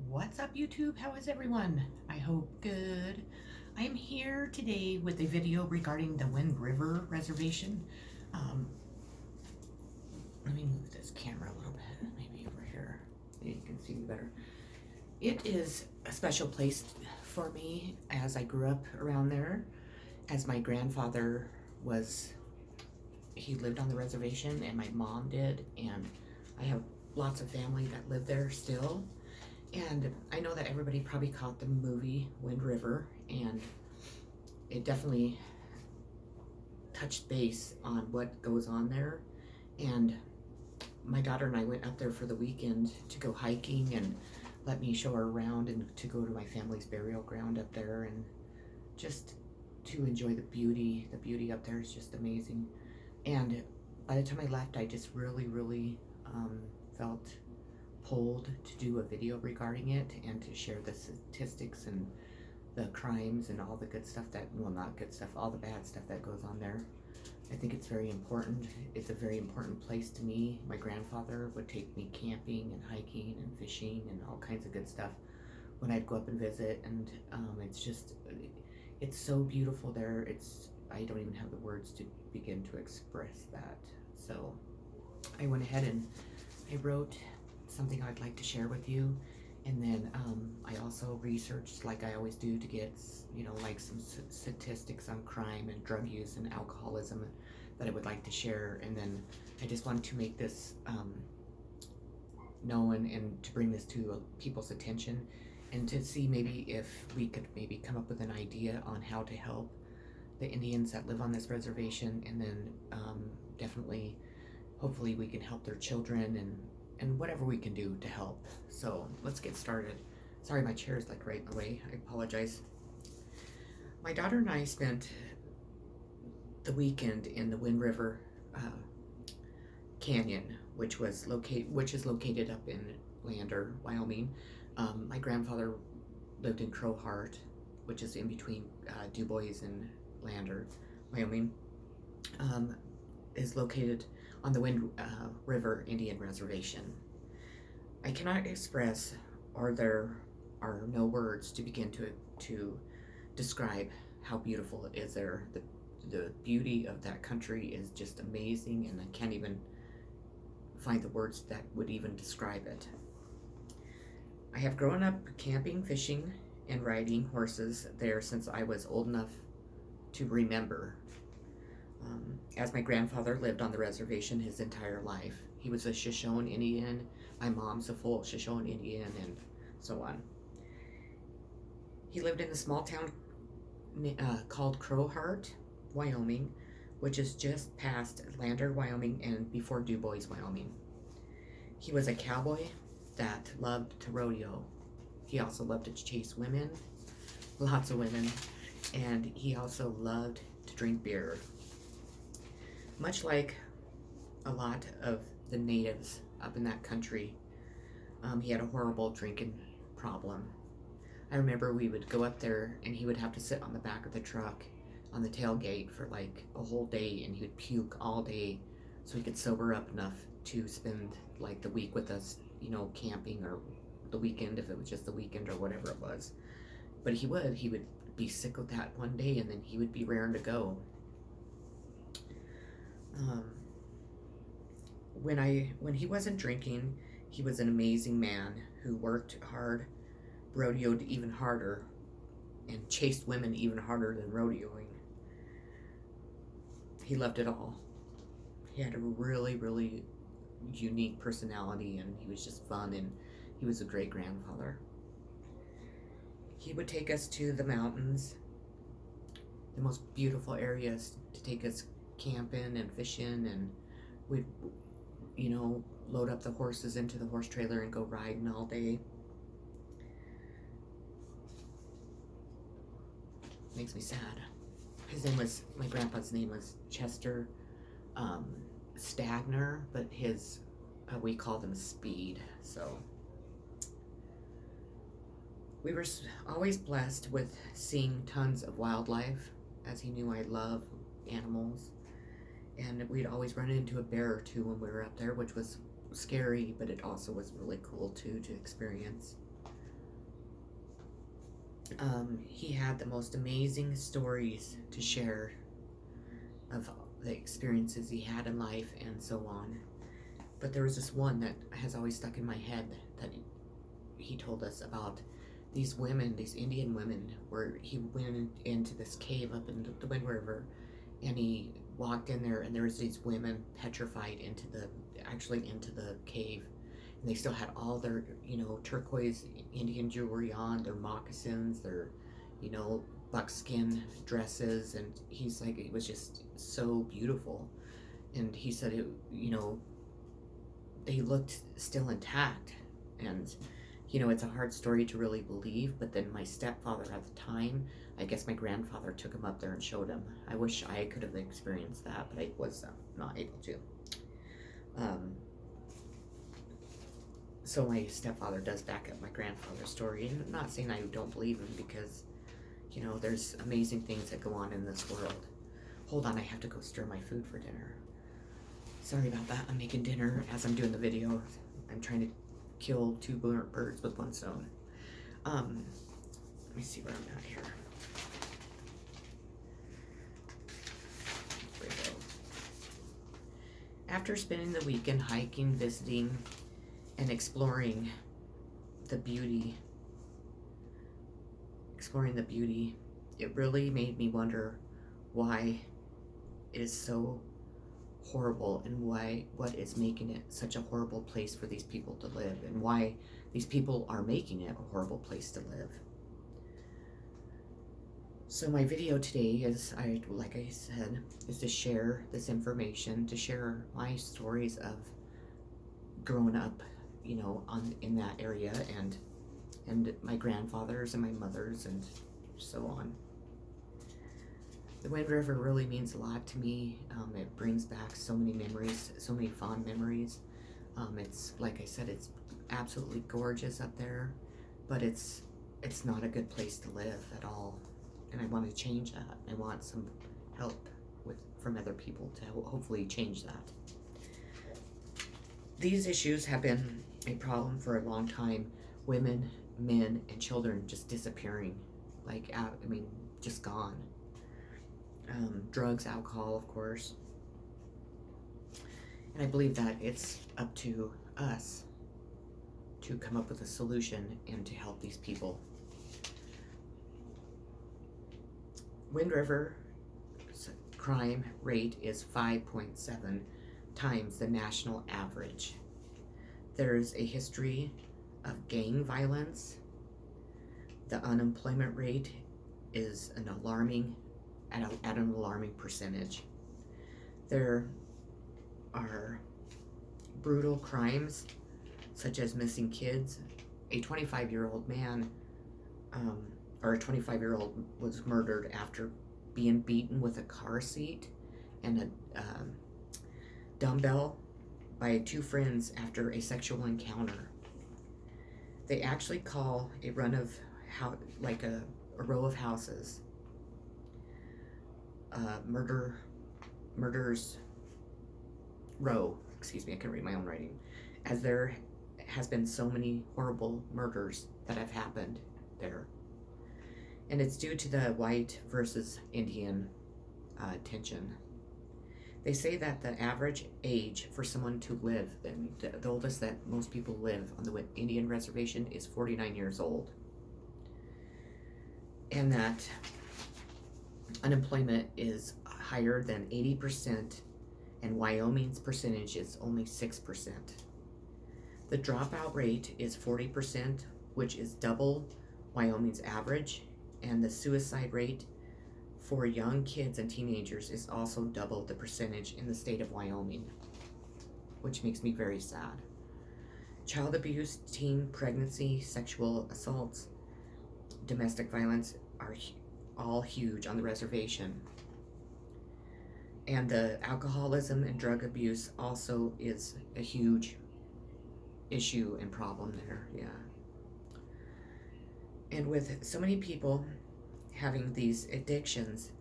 What's up, YouTube? How is everyone? I hope good. I'm here today with a video regarding the Wind River Reservation. Um, Let me move this camera a little bit, maybe over here. Maybe you can see me better. It is a special place for me as I grew up around there, as my grandfather he lived on the reservation and my mom did, and I have lots of family that live there still. And I know that everybody probably caught the movie Wind River, and it definitely touched base on what goes on there. And my daughter and I went up there for the weekend to go hiking and let me show her around and to go to my family's burial ground up there and just to enjoy the beauty. The beauty up there is just amazing. And by the time I left, I just really felt pulled to do a video regarding it and to share the statistics and the crimes and all the good stuff that, well, not good stuff, all the bad stuff that goes on there. I think it's very important. It's a very important place to me. My grandfather would take me camping and hiking and fishing and all kinds of good stuff when I'd go up and visit, and it's so beautiful there. I don't even have the words to begin to express that. So I went ahead and I wrote something I'd like to share with you, and then I also researched, like I always do, to get like some statistics on crime and drug use and alcoholism that I would like to share. And then I just wanted to make this known and to bring this to people's attention, and to see maybe if we could maybe come up with an idea on how to help the Indians that live on this reservation, and then definitely hopefully we can help their children and whatever we can do to help. So let's get started. Sorry, my chair is like right in the way. I apologize. My daughter and I spent the weekend in the Wind River Canyon, which is located up in Lander, Wyoming. My grandfather lived in Crowheart, which is in between Du Bois and Lander, Wyoming. Is located on the Wind River Indian Reservation. I cannot express, or there are no words to begin to describe how beautiful it is there. The beauty of that country is just amazing, and I can't even find the words that would even describe it. I have grown up camping, fishing, and riding horses there since I was old enough to remember. As my grandfather lived on the reservation his entire life. He was a Shoshone Indian. My mom's a full Shoshone Indian, and so on. He lived in a small town called Crowheart, Wyoming, which is just past Lander, Wyoming, and before Du Bois, Wyoming. He was a cowboy that loved to rodeo. He also loved to chase women, lots of women, and he also loved to drink beer. Much like a lot of the natives up in that country, he had a horrible drinking problem. I remember we would go up there and he would have to sit on the back of the truck on the tailgate for like a whole day, and he would puke all day so he could sober up enough to spend like the week with us, camping, or the weekend if it was just the weekend or whatever it was. But he would be sick with that one day, and then he would be raring to go. When he wasn't drinking, he was an amazing man who worked hard, rodeoed even harder, and chased women even harder than rodeoing. He loved it all. He had a really unique personality, and he was just fun, and he was a great grandfather. He would take us to the mountains, the most beautiful areas to take us camping and fishing, and we'd load up the horses into the horse trailer and go riding all day. Makes me sad. My grandpa's name was Chester Stagner, but we called him Speed. So we were always blessed with seeing tons of wildlife, as he knew I love animals. And we'd always run into a bear or two when we were up there, which was scary, but it also was really cool too to experience. He had the most amazing stories to share of the experiences he had in life and so on. But there was this one that has always stuck in my head that he told us about these women, these Indian women, where he went into this cave up in the Wind River, and he walked in there, and there was these women petrified into the cave, and they still had all their turquoise Indian jewelry on, their moccasins, their buckskin dresses, and he's like, it was just so beautiful. And he said they looked still intact. And it's a hard story to really believe, but then my stepfather at the time, I guess my grandfather took him up there and showed him. I wish I could have experienced that, but I was not able to. So my stepfather does back up my grandfather's story, and I'm not saying I don't believe him, because there's amazing things that go on in this world. Hold on, I have to go stir my food for dinner. Sorry about that. I'm making dinner as I'm doing the video. I'm trying to kill two birds with one stone. Let me see where I'm at here. There we go. After spending the weekend hiking, visiting, and exploring the beauty, it really made me wonder why it is so horrible, and what is making it such a horrible place for these people to live, and why these people are making it a horrible place to live. So my video today is, like I said, is to share this information, to share my stories of growing up, in that area, and my grandfathers and my mothers and so on. The Wind River really means a lot to me. It brings back so many memories, so many fond memories. It's, like I said, it's absolutely gorgeous up there, but it's not a good place to live at all. And I want to change that. I want some help from other people to hopefully change that. These issues have been a problem for a long time. Women, men, and children just disappearing, just gone. Drugs, alcohol, of course. And I believe that it's up to us to come up with a solution and to help these people. Wind River crime rate is 5.7 times the national average. There's a history of gang violence. The unemployment rate is at an alarming percentage. There are brutal crimes such as missing kids. A 25-year-old man, or a 25-year-old was murdered after being beaten with a car seat and a dumbbell by two friends after a sexual encounter. They actually call a run of a row of houses murders row. Excuse me, I can read my own writing. As there has been so many horrible murders that have happened there. And it's due to the white versus Indian tension. They say that the average age for someone to live, and the oldest that most people live on the Indian Reservation, is 49 years old. And that unemployment is higher than 80%, and Wyoming's percentage is only 6%. The dropout rate is 40%, which is double Wyoming's average, and the suicide rate for young kids and teenagers is also double the percentage in the state of Wyoming, which makes me very sad. Child abuse, teen pregnancy, sexual assaults, domestic violence are all huge on the reservation. And the alcoholism and drug abuse also is a huge issue and problem there, yeah. And with so many people having these addictions,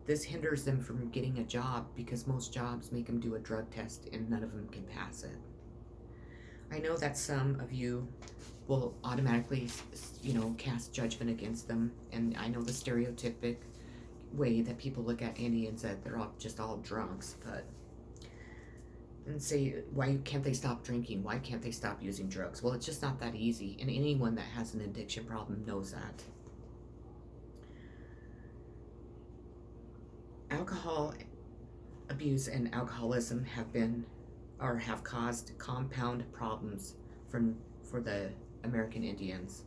this hinders them from getting a job, because most jobs make them do a drug test and none of them can pass it. I know that some of you will automatically, cast judgment against them, and I know the stereotypic way that people look at Indians, that they're all just all drunks, and say, why can't they stop drinking? Why can't they stop using drugs? Well, it's just not that easy, and anyone that has an addiction problem knows that. Alcohol abuse and alcoholism have caused compound problems for the American Indians.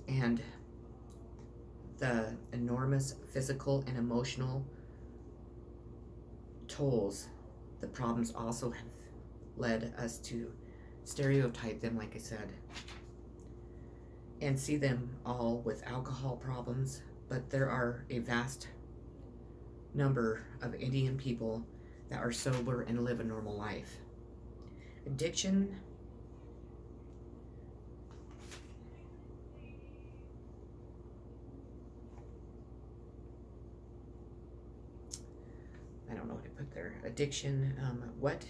And the enormous physical and emotional tolls the problems also have led us to stereotype them, like I said, and see them all with alcohol problems. But there are a vast number of Indian people that are sober and live a normal life. Addiction I don't know what to put there. Addiction, what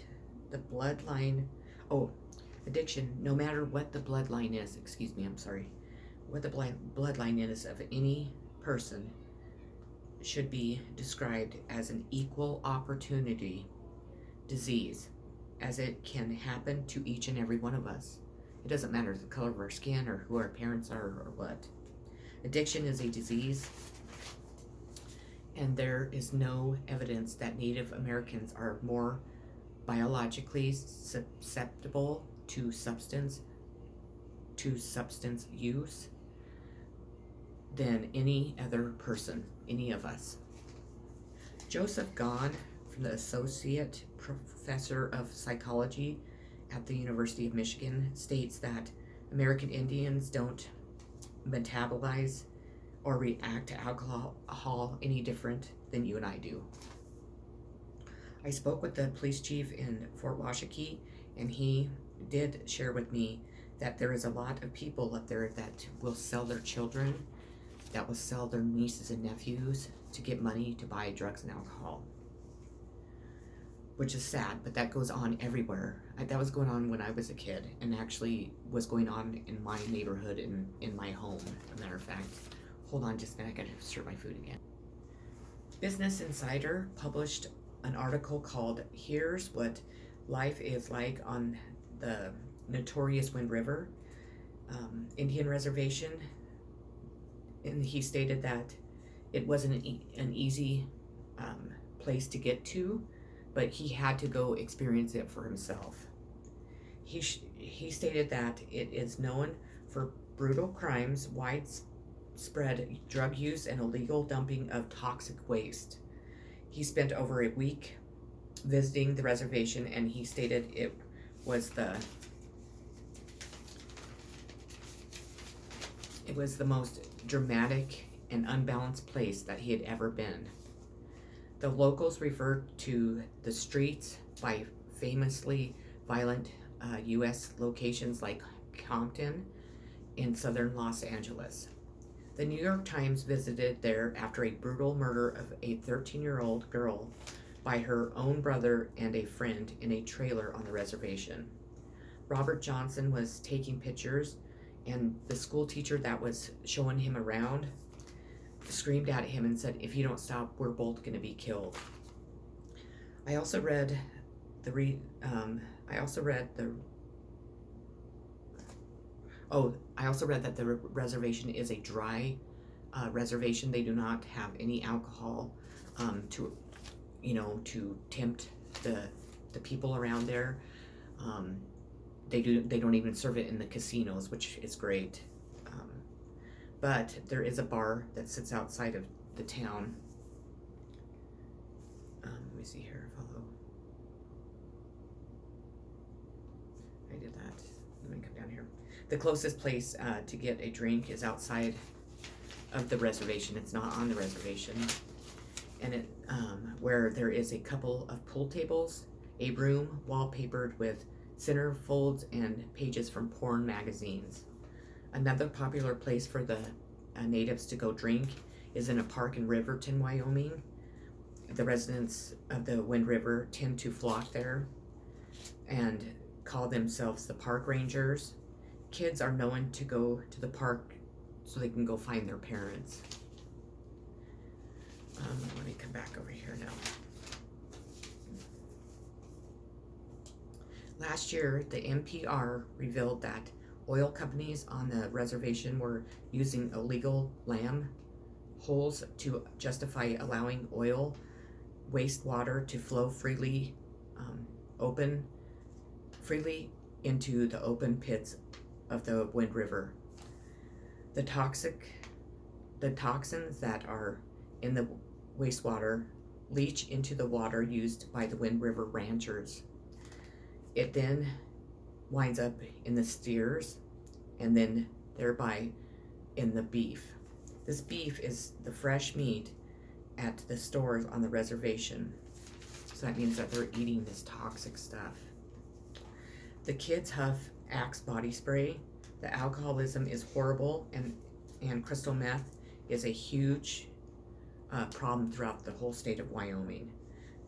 the bloodline, addiction, no matter what the bloodline is, what the bloodline is of any person, should be described as an equal opportunity disease, as it can happen to each and every one of us. It doesn't matter the color of our skin or who our parents are or what. Addiction is a disease, and there is no evidence that Native Americans are more biologically susceptible to substance use than any other person, any of us. Joseph Gahn, from the Associate Professor of Psychology at the University of Michigan, states that American Indians don't metabolize or react to alcohol any different than you and I do. I spoke with the police chief in Fort Washakie, and he did share with me that there is a lot of people up there that will sell their children, that will sell their nieces and nephews to get money to buy drugs and alcohol, which is sad, but that goes on everywhere. That was going on when I was a kid, and actually was going on in my neighborhood, in my home, as a matter of fact. Hold on just a minute, I gotta serve my food again. Business Insider published an article called "Here's What Life Is Like on the Notorious Wind River Indian Reservation," and he stated that it wasn't an easy place to get to, but he had to go experience it for himself. He stated that it is known for brutal crimes, widespread drug use, and illegal dumping of toxic waste. He spent over a week visiting the reservation, and he stated it was the most dramatic and unbalanced place that he had ever been. The locals referred to the streets by famously violent U.S. locations like Compton in southern Los Angeles. The New York Times visited there after a brutal murder of a 13-year-old girl by her own brother and a friend in a trailer on the reservation. Robert Johnson was taking pictures, and the school teacher that was showing him around screamed at him and said, "If you don't stop, we're both going to be killed." I also read that the reservation is a dry reservation. They do not have any alcohol to tempt the people around there. They don't even serve it in the casinos, which is great. But there is a bar that sits outside of the town. Let me see here. Follow. I did that. Let me come down here. The closest place to get a drink is outside of the reservation. It's not on the reservation. And it where there is a couple of pool tables, a room wallpapered with centerfolds and pages from porn magazines. Another popular place for the natives to go drink is in a park in Riverton, Wyoming. The residents of the Wind River tend to flock there, and call themselves the park rangers. Kids are known to go to the park so they can go find their parents. Let me come back over here now. Last year, the NPR revealed that oil companies on the reservation were using illegal lam holes to justify allowing oil wastewater to flow freely into the open pits of the Wind River. The toxins that are in the wastewater leach into the water used by the Wind River ranchers. It then winds up in the steers and then thereby in the beef. This beef is the fresh meat at the stores on the reservation. So that means that they're eating this toxic stuff. The kids huff Axe body spray. The alcoholism is horrible, and crystal meth is a huge problem throughout the whole state of Wyoming.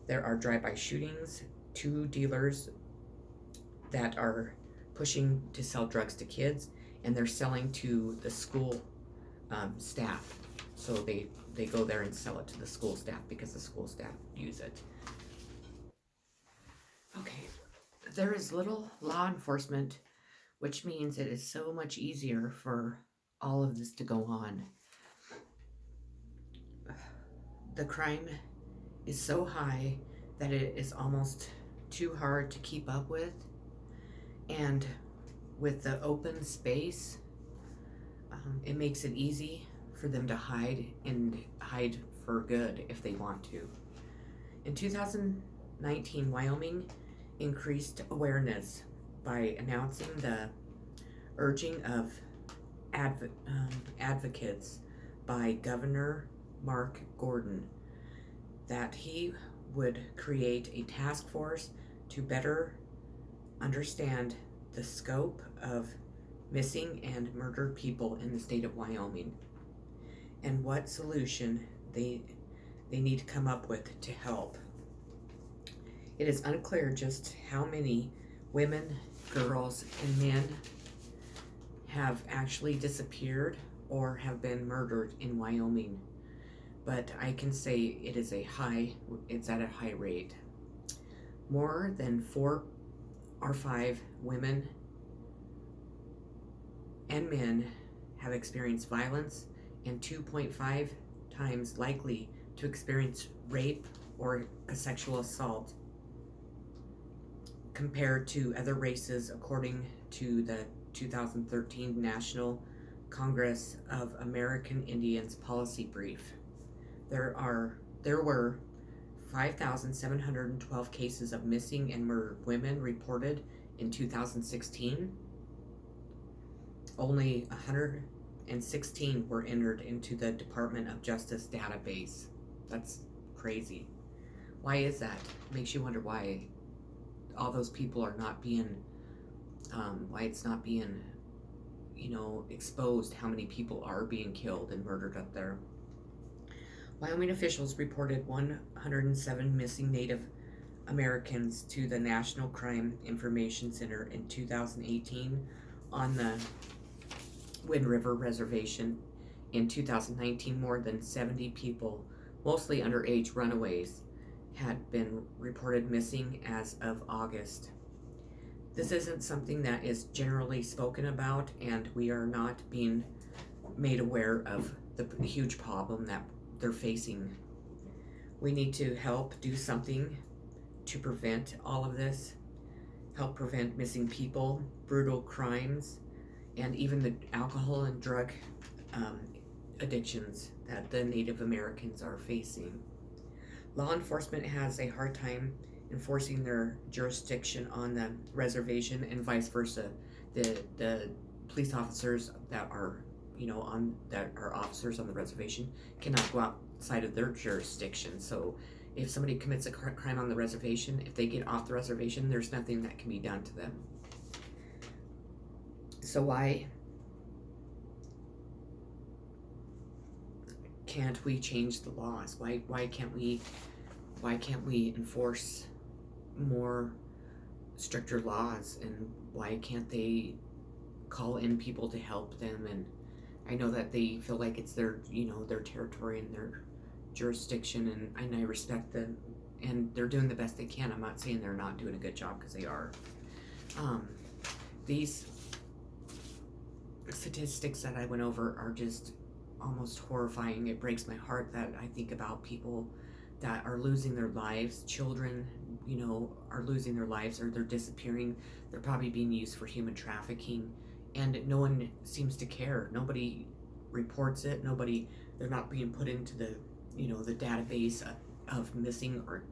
There are drive-by shootings, 2 dealers that are pushing to sell drugs to kids, and they're selling to the school staff. So they go there and sell it to the school staff because the school staff use it. Okay, there is little law enforcement, which means it is so much easier for all of this to go on. The crime is so high that it is almost too hard to keep up with. And with the open space, it makes it easy for them to hide for good if they want to. In 2019, Wyoming increased awareness by announcing the urging of advocates by Governor Mark Gordon that he would create a task force to better understand the scope of missing and murdered people in the state of Wyoming and what solution they need to come up with to help. It is unclear just how many women, girls, and men have actually disappeared or have been murdered in Wyoming, but I can say it's at a high rate. More than 4 or 5 women and men have experienced violence, and 2.5 times likely to experience rape or a sexual assault compared to other races, according to the 2013 National Congress of American Indians policy brief. There were 5,712 cases of missing and murdered women reported in 2016. Only 116 were entered into the Department of Justice database. That's crazy. Why is that? Makes you wonder why all those people are not being, why it's not being, exposed how many people are being killed and murdered up there. Wyoming officials reported 107 missing Native Americans to the National Crime Information Center in 2018 on the Wind River Reservation. In 2019, more than 70 people, mostly underage runaways, had been reported missing as of August. This isn't something that is generally spoken about, and we are not being made aware of the huge problem that they're facing. We need to help do something to prevent all of this, help prevent missing people, brutal crimes, and even the alcohol and drug addictions that the Native Americans are facing. Law enforcement has a hard time enforcing their jurisdiction on the reservation, and vice versa. The police officers that are officers on the reservation cannot go outside of their jurisdiction. So if somebody commits a crime on the reservation, if they get off the reservation, there's nothing that can be done to them. So why can't we change the laws? Why can't we enforce more stricter laws, and why can't they call in people to help them? And I know that they feel like it's their, their territory and their jurisdiction, and I respect them, and they're doing the best they can. I'm not saying they're not doing a good job, because they are. Um, these statistics that I went over are just almost horrifying. It breaks my heart that I think about people that are losing their lives. Children, are losing their lives, or they're disappearing. They're probably being used for human trafficking, and no one seems to care. Nobody reports it. They're not being put into the database of missing, or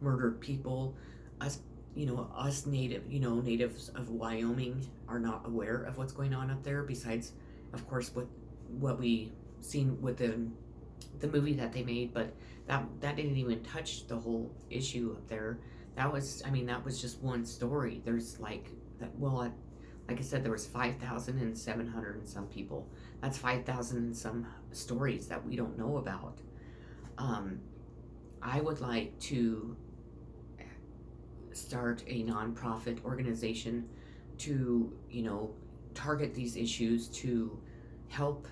murdered people. Us natives of Wyoming are not aware of what's going on up there, besides, of course, what we seen with the movie that they made. But that didn't even touch the whole issue up there. That was just one story. There's like that. Well, like I said, there was 5,700 and some people. That's 5,000 and some stories that we don't know about. I would like to start a nonprofit organization to, target these issues, to help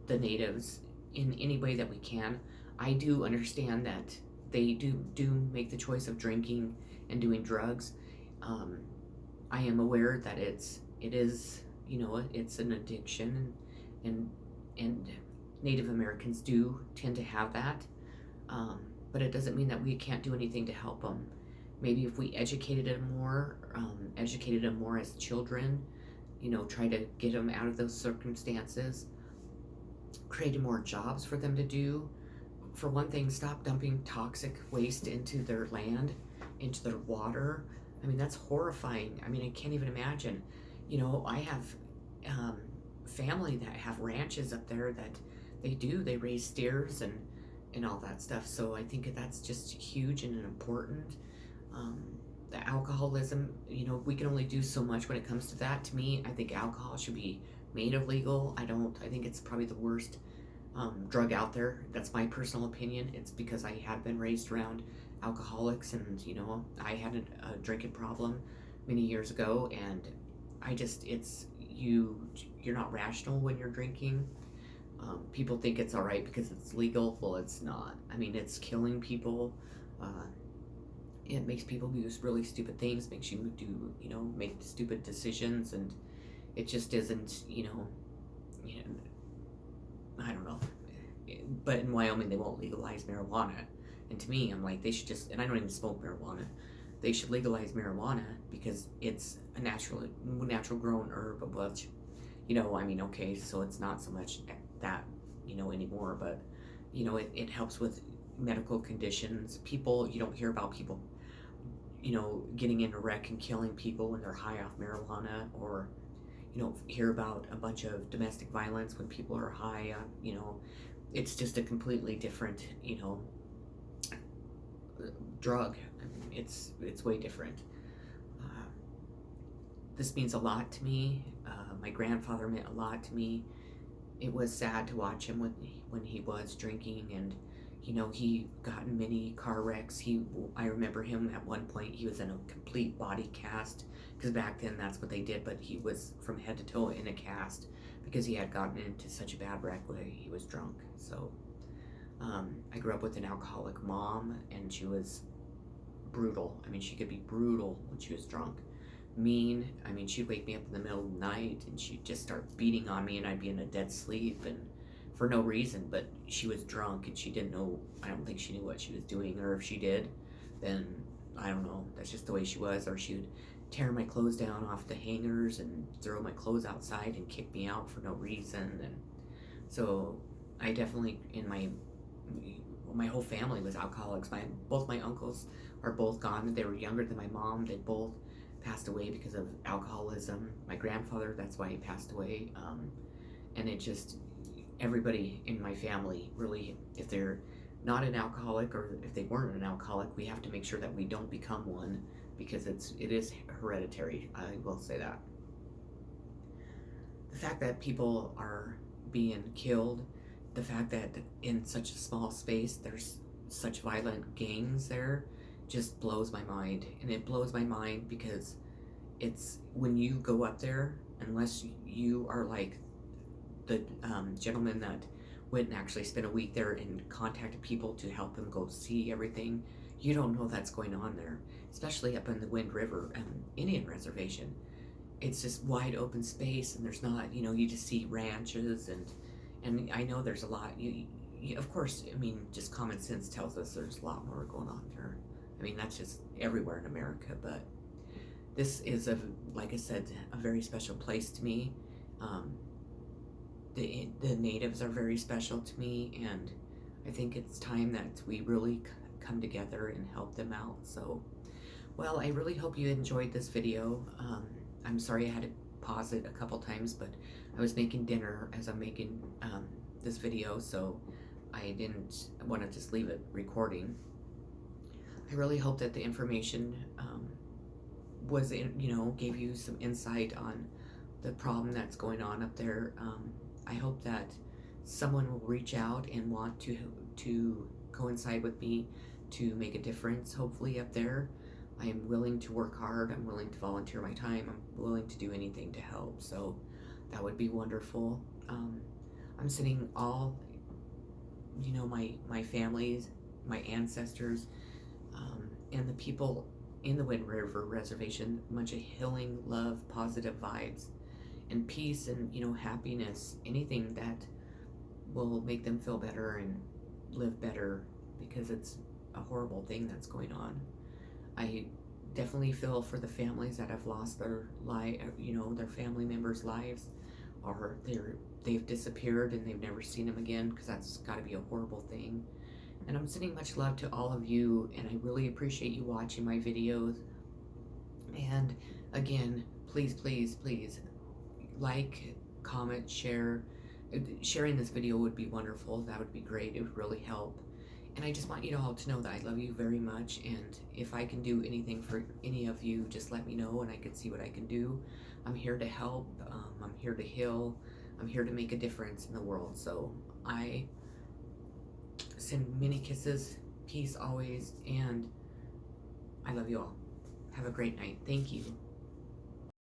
the natives in any way that we can. I do understand that they do make the choice of drinking and doing drugs. I am aware that it is, it's an addiction, and Native Americans do tend to have that. But it doesn't mean that we can't do anything to help them. Maybe if we educated them more as children, try to get them out of those circumstances, created more jobs for them to do. For one thing, stop dumping toxic waste into their land, into their water. I mean, that's horrifying. I mean, I can't even imagine. I have family that have ranches up there that they raise steers and all that stuff. So I think that's just huge and important. The alcoholism, we can only do so much when it comes to that. To me, I think alcohol should be made illegal. I think it's probably the worst drug out there. That's my personal opinion. It's because I have been raised around alcoholics, and I had a drinking problem many years ago, and you're not rational when you're drinking. People think it's all right because it's legal. Well, it's not. I mean, it's killing people. It makes people do really stupid things, makes you make stupid decisions, and it just isn't, I don't know. But in Wyoming, they won't legalize marijuana. And to me, I'm like, they should just, and I don't even smoke marijuana, they should legalize marijuana, because it's a natural grown herb, which, okay, so it's not so much that, anymore, but, it helps with medical conditions. People, you don't hear about people, getting in a wreck and killing people when they're high off marijuana, or you don't hear about a bunch of domestic violence when people are high. It's just a completely different, drug. I mean, it's way different. This means a lot to me. My grandfather meant a lot to me. It was sad to watch him when he was drinking, and he got in many car wrecks. I remember him at one point, he was in a complete body cast, because back then that's what they did, but he was from head to toe in a cast because he had gotten into such a bad wreck when he was drunk. So I grew up with an alcoholic mom, and she was brutal. I mean, she could be brutal when she was drunk. Mean. I mean, she'd wake me up in the middle of the night, and she'd just start beating on me, and I'd be in a dead sleep, and for no reason. But she was drunk, and she didn't know. I don't think she knew what she was doing, or if she did, then I don't know. That's just the way she was. Or she would tear my clothes down off the hangers and throw my clothes outside and kick me out for no reason. And so I definitely, in my whole family was alcoholics. Both my uncles are both gone. They were younger than my mom. They both passed away because of alcoholism. My grandfather, that's why he passed away. And it just, everybody in my family really, if they're not an alcoholic, or if they weren't an alcoholic, we have to make sure that we don't become one, because it is hereditary. I will say that. The fact that people are being killed, the fact that in such a small space there's such violent gangs there, just blows my mind. And it blows my mind because it's when you go up there, unless you are like the gentleman that went and actually spent a week there and contacted people to help them go see everything, you don't know that's going on there, especially up in the Wind River Indian Reservation. It's just wide open space, and there's not, you just see ranches, and I know there's a lot. You of course, I mean, just common sense tells us there's a lot more going on there. I mean, that's just everywhere in America, but this is, like I said, a very special place to me. The natives are very special to me, and I think it's time that we really come together and help them out. So, well, I really hope you enjoyed this video. I'm sorry I had to pause it a couple times, but I was making dinner as I'm making this video, so I didn't want to just leave it recording. I really hope that the information gave you some insight on the problem that's going on up there. I hope that someone will reach out and want to coincide with me to make a difference, hopefully, up there. I am willing to work hard. I'm willing to volunteer my time. I'm willing to do anything to help. So that would be wonderful. I'm sending all, my families, my ancestors, and the people in the Wind River Reservation a bunch of healing, love, positive vibes, and peace, and happiness. Anything that will make them feel better and live better, because it's a horrible thing that's going on. I definitely feel for the families that have lost their their family members' lives, or they've disappeared and they've never seen them again, because that's got to be a horrible thing. And I'm sending much love to all of you, and I really appreciate you watching my videos. And again, please, please, please, like, comment, share. Sharing this video would be wonderful. That would be great. It would really help. And I just want you all to know that I love you very much, and if I can do anything for any of you, just let me know and I can see what I can do. I'm here to help. I'm here to heal. I'm here to make a difference in the world. So I send many kisses, peace always, and I love you all. Have a great night. Thank you.